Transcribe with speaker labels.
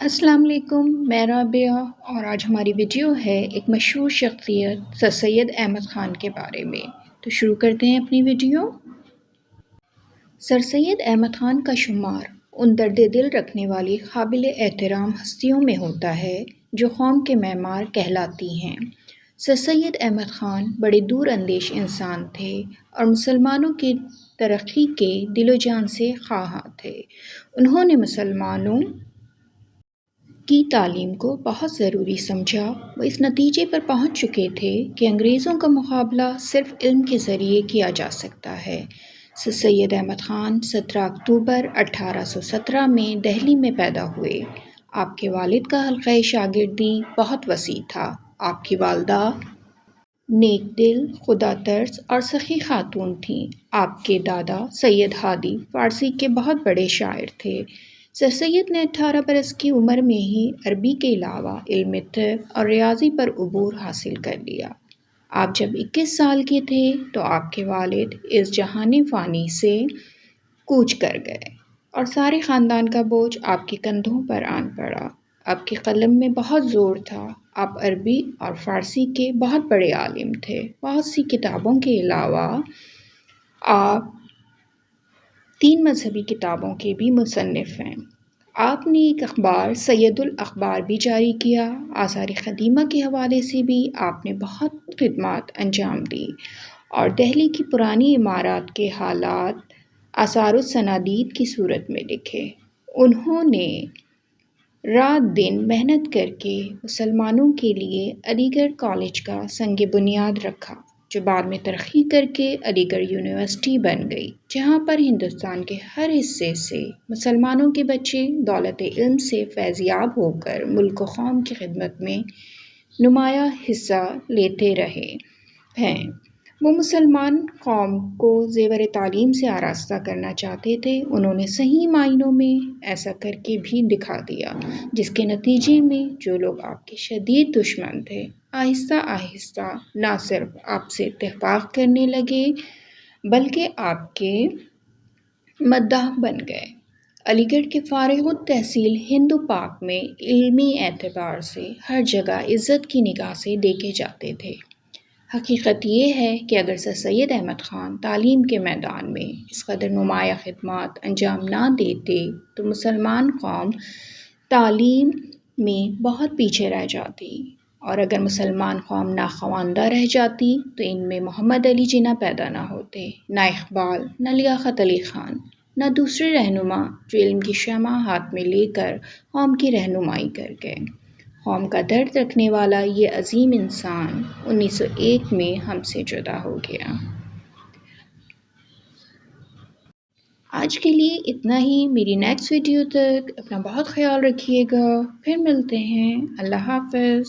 Speaker 1: السلام علیکم، میں رابعہ اور آج ہماری ویڈیو ہے ایک مشہور شخصیت سر سید احمد خان کے بارے میں۔ تو شروع کرتے ہیں اپنی ویڈیو۔ سر سید احمد خان کا شمار ان درد دل رکھنے والی قابل احترام ہستیوں میں ہوتا ہے جو قوم کے معمار کہلاتی ہیں۔ سر سید احمد خان بڑے دور اندیش انسان تھے اور مسلمانوں کی ترقی کے دل و جان سے خواہاں تھے۔ انہوں نے مسلمانوں کی تعلیم کو بہت ضروری سمجھا۔ وہ اس نتیجے پر پہنچ چکے تھے کہ انگریزوں کا مقابلہ صرف علم کے ذریعے کیا جا سکتا ہے۔ سر سید احمد خان 17 اکتوبر 1817 میں دہلی میں پیدا ہوئے۔ آپ کے والد کا حلقۂ شاگردی بہت وسیع تھا۔ آپ کی والدہ نیک دل، خدا ترس اور سخی خاتون تھیں۔ آپ کے دادا سید ہادی فارسی کے بہت بڑے شاعر تھے۔ سر سید نے 18 برس کی عمر میں ہی عربی کے علاوہ علم طب اور ریاضی پر عبور حاصل کر لیا۔ آپ جب 21 سال کے تھے تو آپ کے والد اس جہان فانی سے کوچ کر گئے اور سارے خاندان کا بوجھ آپ کے کندھوں پر آن پڑا۔ آپ کے قلم میں بہت زور تھا۔ آپ عربی اور فارسی کے بہت بڑے عالم تھے۔ بہت سی کتابوں کے علاوہ آپ 3 مذہبی کتابوں کے بھی مصنف ہیں۔ آپ نے ایک اخبار سید الاخبار بھی جاری کیا۔ آثار قدیمہ کے حوالے سے بھی آپ نے بہت خدمات انجام دی اور دہلی کی پرانی عمارات کے حالات آثار السنادید کی صورت میں لکھے۔ انہوں نے رات دن محنت کر کے مسلمانوں کے لیے علی گڑھ کالج کا سنگ بنیاد رکھا، جو بعد میں ترقی کر کے علی گڑھ یونیورسٹی بن گئی، جہاں پر ہندوستان کے ہر حصے سے مسلمانوں کے بچے دولت علم سے فیض یاب ہو کر ملک و قوم کی خدمت میں نمایاں حصہ لیتے رہے ہیں۔ وہ مسلمان قوم کو زیور تعلیم سے آراستہ کرنا چاہتے تھے۔ انہوں نے صحیح معنوں میں ایسا کر کے بھی دکھا دیا، جس کے نتیجے میں جو لوگ آپ کے شدید دشمن تھے، آہستہ آہستہ نہ صرف آپ سے اتفاق کرنے لگے بلکہ آپ کے مداح بن گئے۔ علی گڑھ کے فارغ التحصیل ہندو پاک میں علمی اعتبار سے ہر جگہ عزت کی نگاہ سے دیکھے جاتے تھے۔ حقیقت یہ ہے کہ اگر سر سید احمد خان تعلیم کے میدان میں اس قدر نمایاں خدمات انجام نہ دیتے تو مسلمان قوم تعلیم میں بہت پیچھے رہ جاتی، اور اگر مسلمان قوم ناخواندہ رہ جاتی تو ان میں محمد علی جناح پیدا نہ ہوتے، نہ اقبال، نہ لیاقت علی خان، نہ دوسرے رہنما جو علم کی شمع ہاتھ میں لے کر قوم کی رہنمائی کر گئے۔ قوم کا درد رکھنے والا یہ عظیم انسان 1901 میں ہم سے جدا ہو گیا۔ آج کے لیے اتنا ہی۔ میری نیکسٹ ویڈیو تک اپنا بہت خیال رکھیے گا۔ پھر ملتے ہیں۔ اللہ حافظ۔